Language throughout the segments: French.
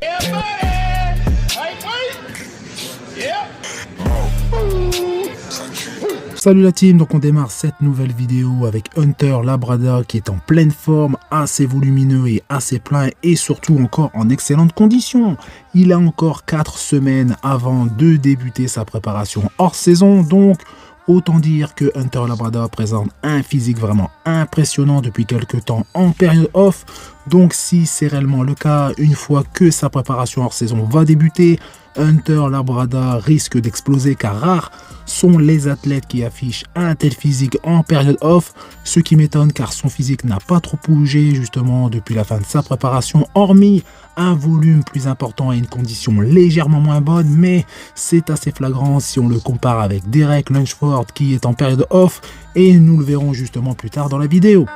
Yeah, buddy. Hey, wait. Yeah. Salut la team, donc on démarre cette nouvelle vidéo avec Hunter Labrada qui est en pleine forme, assez volumineux et assez plein et surtout encore en excellentes conditions. Il a encore 4 semaines avant de débuter sa préparation hors saison, donc autant dire que Hunter Labrada présente un physique vraiment impressionnant depuis quelques temps en période off. Donc si c'est réellement le cas, une fois que sa préparation hors saison va débuter, Hunter Labrada risque d'exploser car rares sont les athlètes qui affichent un tel physique en période off, ce qui m'étonne car son physique n'a pas trop bougé justement depuis la fin de sa préparation, hormis un volume plus important et une condition légèrement moins bonne, mais c'est assez flagrant si on le compare avec Derek Lunsford qui est en période off et nous le verrons justement plus tard dans la vidéo.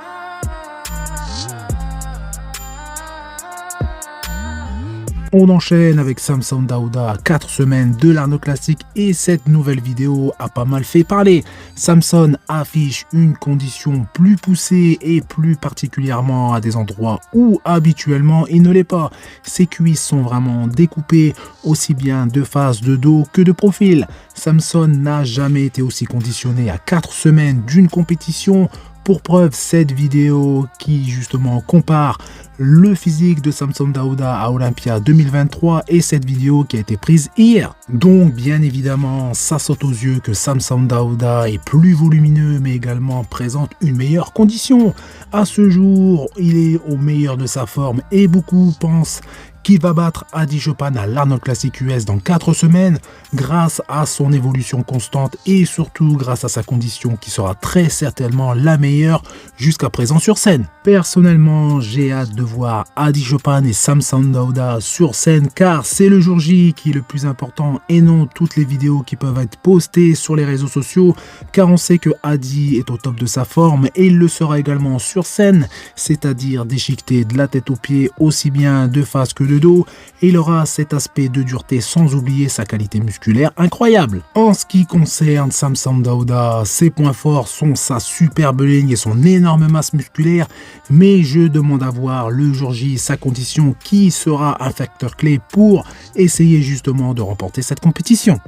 On enchaîne avec Samson Dauda à 4 semaines de l'Arnold Classic et cette nouvelle vidéo a pas mal fait parler. Samson affiche une condition plus poussée et plus particulièrement à des endroits où habituellement il ne l'est pas. Ses cuisses sont vraiment découpées aussi bien de face, de dos que de profil. Samson n'a jamais été aussi conditionné à 4 semaines d'une compétition. Pour preuve, cette vidéo qui justement compare le physique de Samson Dauda à Olympia 2023 et cette vidéo qui a été prise hier. Donc bien évidemment, ça saute aux yeux que Samson Dauda est plus volumineux mais également présente une meilleure condition. À ce jour, il est au meilleur de sa forme et beaucoup pensent qu'il va battre Adi Choopan à l'Arnold Classic US dans 4 semaines grâce à son évolution constante et surtout grâce à sa condition qui sera très certainement la meilleure jusqu'à présent sur scène. Personnellement, j'ai hâte de voir Adi Choopan et Samson Dauda sur scène car c'est le jour J qui est le plus important et non toutes les vidéos qui peuvent être postées sur les réseaux sociaux car on sait que Adi est au top de sa forme et il le sera également sur scène, c'est-à-dire déchiqueté de la tête aux pieds aussi bien de face que de dos et il aura cet aspect de dureté sans oublier sa qualité musculaire incroyable. En ce qui concerne Samson Dauda, ses points forts sont sa superbe ligne et son énorme masse musculaire, mais je demande à voir le jour J sa condition qui sera un facteur clé pour essayer justement de remporter cette compétition.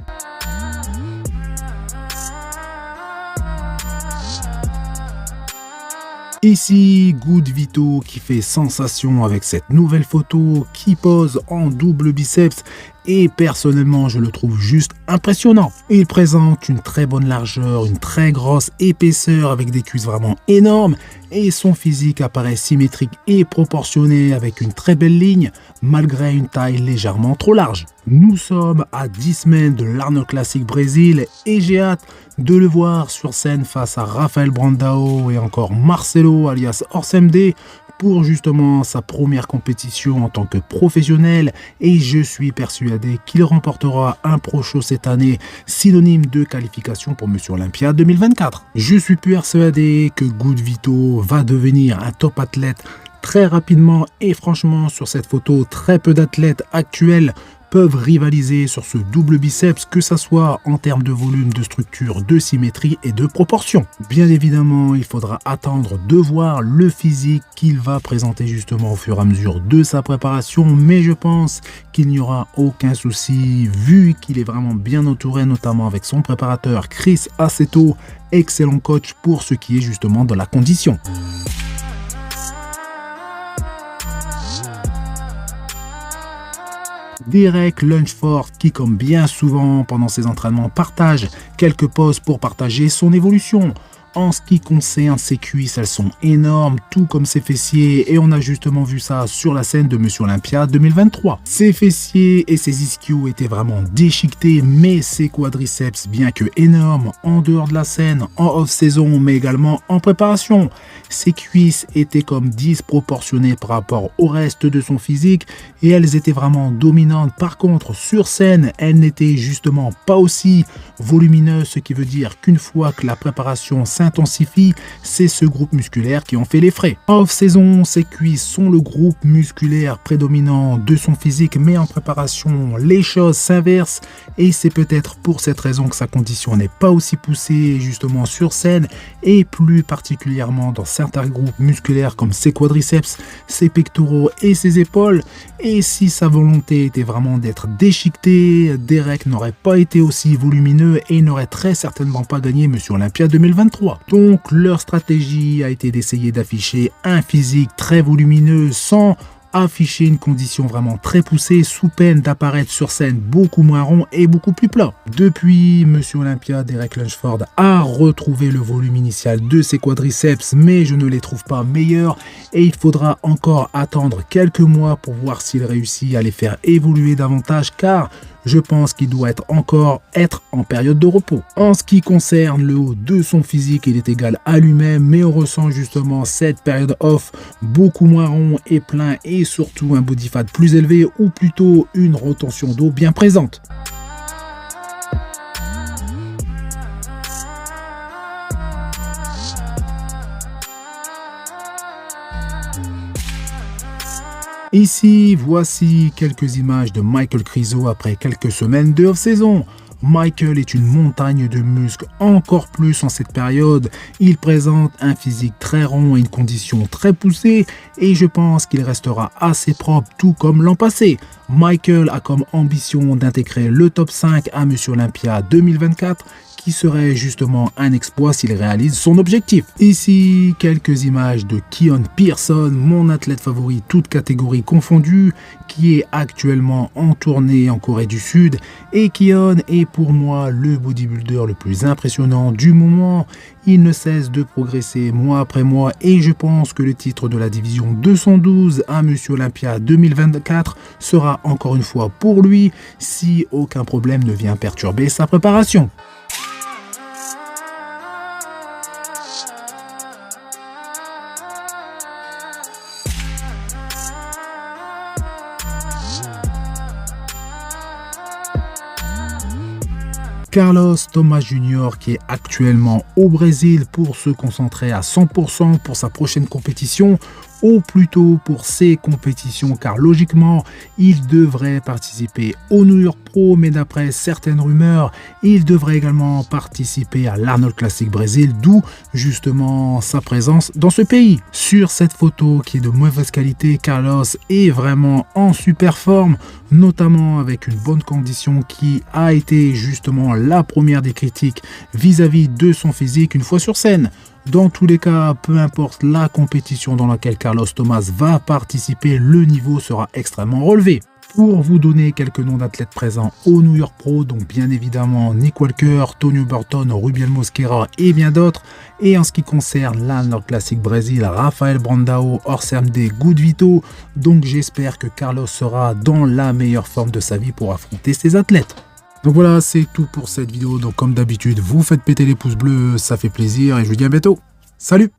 Ici, Good Vito qui fait sensation avec cette nouvelle photo qui pose en double biceps et personnellement je le trouve juste impressionnant. Il présente une très bonne largeur, une très grosse épaisseur avec des cuisses vraiment énormes et son physique apparaît symétrique et proportionné avec une très belle ligne malgré une taille légèrement trop large. Nous sommes à 10 semaines de l'Arnold Classic Brésil et j'ai hâte de le voir sur scène face à Rafael Brandao et encore Marcelo alias Orsemde pour justement sa première compétition en tant que professionnel et je suis persuadé qu'il remportera un Pro Show cette année, synonyme de qualification pour Monsieur Olympia 2024. Je suis persuadé que Good Vito va devenir un top athlète très rapidement et franchement sur cette photo très peu d'athlètes actuels peuvent rivaliser sur ce double biceps, que ça soit en termes de volume, de structure, de symétrie et de proportion. Bien évidemment, il faudra attendre de voir le physique qu'il va présenter justement au fur et à mesure de sa préparation, mais je pense qu'il n'y aura aucun souci vu qu'il est vraiment bien entouré, notamment avec son préparateur Chris Aceto, excellent coach pour ce qui est justement de la condition. Derek Lunsford qui comme bien souvent pendant ses entraînements partage quelques poses pour partager son évolution. En ce qui concerne ses cuisses, elles sont énormes, tout comme ses fessiers, et on a justement vu ça sur la scène de Monsieur Olympia 2023. Ses fessiers et ses ischios étaient vraiment déchiquetés, mais ses quadriceps, bien que énormes, en dehors de la scène, en off-saison, mais également en préparation. Ses cuisses étaient comme disproportionnées par rapport au reste de son physique, et elles étaient vraiment dominantes. Par contre, sur scène, elles n'étaient justement pas aussi volumineuses, ce qui veut dire qu'une fois que la préparation s'installe, s'intensifie, c'est ce groupe musculaire qui en fait les frais. Off-saison, ses cuisses sont le groupe musculaire prédominant de son physique, mais en préparation, les choses s'inversent et c'est peut-être pour cette raison que sa condition n'est pas aussi poussée justement sur scène et plus particulièrement dans certains groupes musculaires comme ses quadriceps, ses pectoraux et ses épaules. Et si sa volonté était vraiment d'être déchiqueté, Derek n'aurait pas été aussi volumineux et n'aurait très certainement pas gagné Monsieur Olympia 2023. Donc leur stratégie a été d'essayer d'afficher un physique très volumineux sans afficher une condition vraiment très poussée sous peine d'apparaître sur scène beaucoup moins rond et beaucoup plus plat. Depuis, Monsieur Olympia, Derek Lunsford a retrouvé le volume initial de ses quadriceps, mais je ne les trouve pas meilleurs et il faudra encore attendre quelques mois pour voir s'il réussit à les faire évoluer davantage, car je pense qu'il doit encore être en période de repos. En ce qui concerne le haut de son physique, il est égal à lui-même, mais on ressent justement cette période off beaucoup moins rond et plein et surtout un body fat plus élevé ou plutôt une retention d'eau bien présente. Ici, voici quelques images de Michael Krizo après quelques semaines de off-saison. Michael est une montagne de muscles, encore plus en cette période. Il présente un physique très rond et une condition très poussée et je pense qu'il restera assez propre tout comme l'an passé. Michael a comme ambition d'intégrer le top 5 à Monsieur Olympia 2024, qui serait justement un exploit s'il réalise son objectif. Ici, quelques images de Keon Pearson, mon athlète favori toutes catégories confondues, qui est actuellement en tournée en Corée du Sud. Et Keon est pour moi le bodybuilder le plus impressionnant du moment. Il ne cesse de progresser mois après mois et je pense que le titre de la division 212 à Monsieur Olympia 2024 sera encore une fois pour lui si aucun problème ne vient perturber sa préparation. Carlos Thomas Jr. qui est actuellement au Brésil pour se concentrer à 100% pour sa prochaine compétition, ou plutôt pour ses compétitions, car logiquement il devrait participer au New York Pro, mais d'après certaines rumeurs il devrait également participer à l'Arnold Classic Brésil, d'où justement sa présence dans ce pays. Sur cette photo qui est de mauvaise qualité, Carlos est vraiment en super forme, notamment avec une bonne condition qui a été justement la première des critiques vis-à-vis de son physique une fois sur scène. Dans tous les cas, peu importe la compétition dans laquelle Carlos Thomas va participer, le niveau sera extrêmement relevé. Pour vous donner quelques noms d'athlètes présents au New York Pro, donc bien évidemment Nick Walker, Tonio Burton, Rubiel Mosquera et bien d'autres. Et en ce qui concerne l'Arnold Classic Brésil, Rafael Brandao, Orsamde, Good Vito. Donc j'espère que Carlos sera dans la meilleure forme de sa vie pour affronter ces athlètes. Donc voilà, c'est tout pour cette vidéo. Donc comme d'habitude, vous faites péter les pouces bleus, ça fait plaisir et je vous dis à bientôt. Salut!